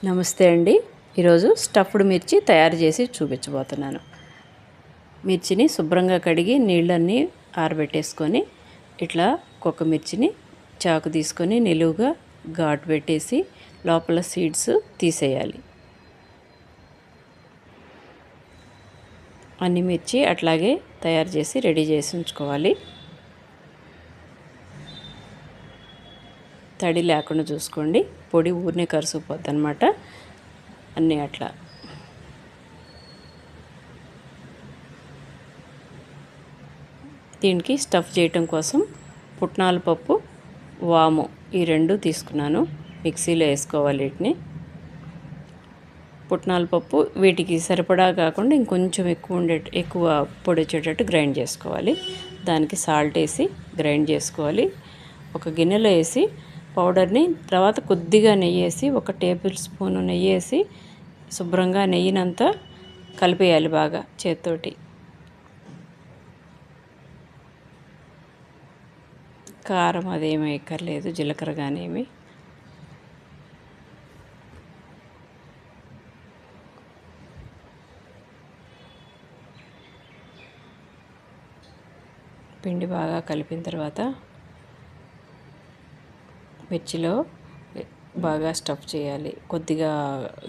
నమస్తే అండి. ఈరోజు స్టఫ్డ్ మిర్చి తయారు చేసి చూపించబోతున్నాను. మిర్చిని శుభ్రంగా కడిగి నీళ్ళన్నీ ఆరబెట్టేసుకొని ఇట్లా ఒక్కొక్క మిర్చిని చాకు తీసుకొని నిలువుగా ఘాటు పెట్టేసి లోపల సీడ్స్ తీసేయాలి. అన్ని మిర్చి అట్లాగే తయారు చేసి రెడీ చేసి ఉంచుకోవాలి. తడి లేకుండా చూసుకోండి. పొడి ఊరినే కరుసుకుపోద్ది అనమాట. అన్నీ అట్లా దీనికి స్టఫ్ చేయటం కోసం పుట్నాల పప్పు, వాము ఈ రెండు తీసుకున్నాను. మిక్సీలో వేసుకోవాలి వీటిని. పుట్నాల పప్పు వీటికి సరిపడా కాకుండా ఇంకొంచెం ఎక్కువ పొడి వచ్చేటట్టు గ్రైండ్ చేసుకోవాలి. దానికి సాల్ట్ వేసి గ్రైండ్ చేసుకోవాలి. ఒక గిన్నెలో వేసి పౌడర్ని తర్వాత కొద్దిగా నెయ్యి వేసి 1 టేబుల్ స్పూన్ నెయ్యి వేసి శుభ్రంగా నెయ్యినంతా కలిపేయాలి బాగా చేత్తోటి. కారం అదేమీ ఎక్కర్లేదు, జీలకర్ర కానేమి. పిండి బాగా కలిపిన తర్వాత మిర్చిలో బాగా స్టఫ్ చేయాలి. కొద్దిగా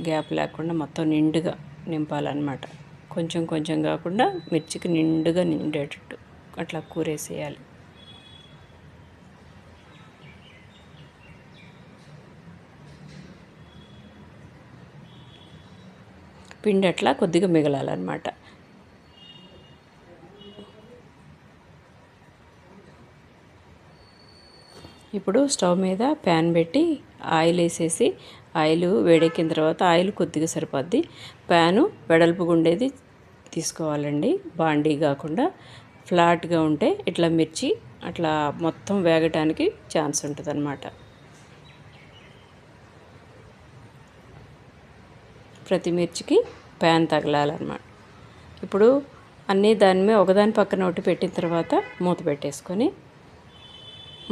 గ్యాప్ లేకుండా మొత్తం నిండుగా నింపాలన్నమాట. కొంచెం కొంచెం కాకుండా మిర్చికి నిండుగా నిండేటట్టు అట్లా కూరేసేయాలి. పిండి అట్లా కొద్దిగా మిగలాలన్నమాట. ఇప్పుడు స్టవ్ మీద ప్యాన్ పెట్టి ఆయిల్ వేసేసి ఆయిల్ వేడెక్కిన తర్వాత ఆయిల్ కొద్దిగా సరిపోద్ది. ప్యాను వెడల్పుగా ఉండేది తీసుకోవాలండి. బాండీ కాకుండా ఫ్లాట్గా ఉంటే ఇట్లా మిర్చి అట్లా మొత్తం వేగటానికి ఛాన్స్ ఉంటుంది అన్నమాట. ప్రతి మిర్చికి ప్యాన్ తగలాలన్నమాట. ఇప్పుడు అన్నీ దాని మీద ఒకదాని పక్కన ఒకటి పెట్టిన తర్వాత మూత పెట్టేసుకొని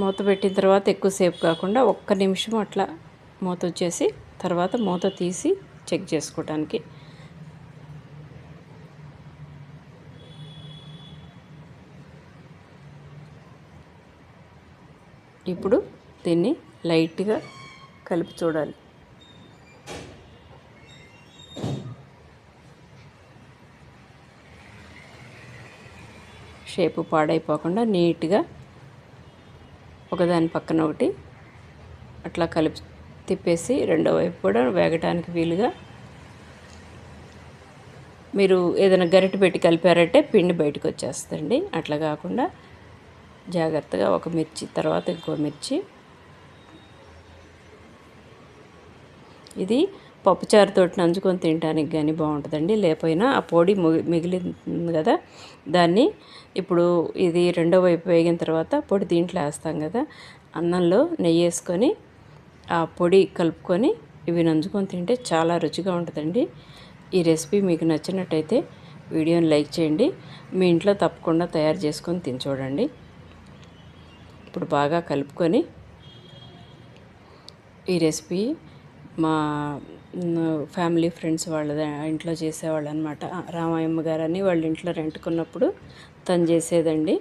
మూత పెట్టిన తర్వాత ఎక్కువసేపు కాకుండా 1 నిమిషం అట్లా మూత వచ్చేసి తర్వాత మూత తీసి చెక్ చేసుకోవడానికి. ఇప్పుడు దీన్ని లైట్గా కలిపి చూడాలి. షేపు పాడైపోకుండా నీట్గా ఒకదాని పక్కన ఒకటి అట్లా కలిపి తిప్పేసి రెండో వైపు కూడా వేగటానికి వీలుగా మీరు ఏదైనా గరిటె పెట్టి కలిపారంటే పిండి బయటకు వచ్చేస్తుంది. అట్లా కాకుండా జాగ్రత్తగా ఒక మిర్చి తర్వాత ఇంకో మిర్చి. ఇది పప్పుచారుతో నంచుకొని తినడానికి కానీ బాగుంటుందండి. లేకపోయినా ఆ పొడి మిగిలింది కదా, దాన్ని ఇప్పుడు ఇది రెండో వైపు వేగిన తర్వాత పొడి దీంట్లో వేస్తాం కదా, అన్నంలో నెయ్యి వేసుకొని ఆ పొడి కలుపుకొని ఇవి నంచుకొని తింటే చాలా రుచిగా ఉంటుందండి. ఈ రెసిపీ మీకు నచ్చినట్టయితే వీడియోని లైక్ చేయండి. మీ ఇంట్లో తప్పకుండా తయారు చేసుకొని తిని చూడండి. ఇప్పుడు బాగా కలుపుకొని ఈ రెసిపీ మా ఫ్యామిలీ ఫ్రెండ్స్ వాళ్ళ ఇంట్లో చేసేవాళ్ళు అనమాట. రామాయమ్మ గారని వాళ్ళ ఇంట్లో రెంట్కున్నప్పుడు తను చేసేదండి.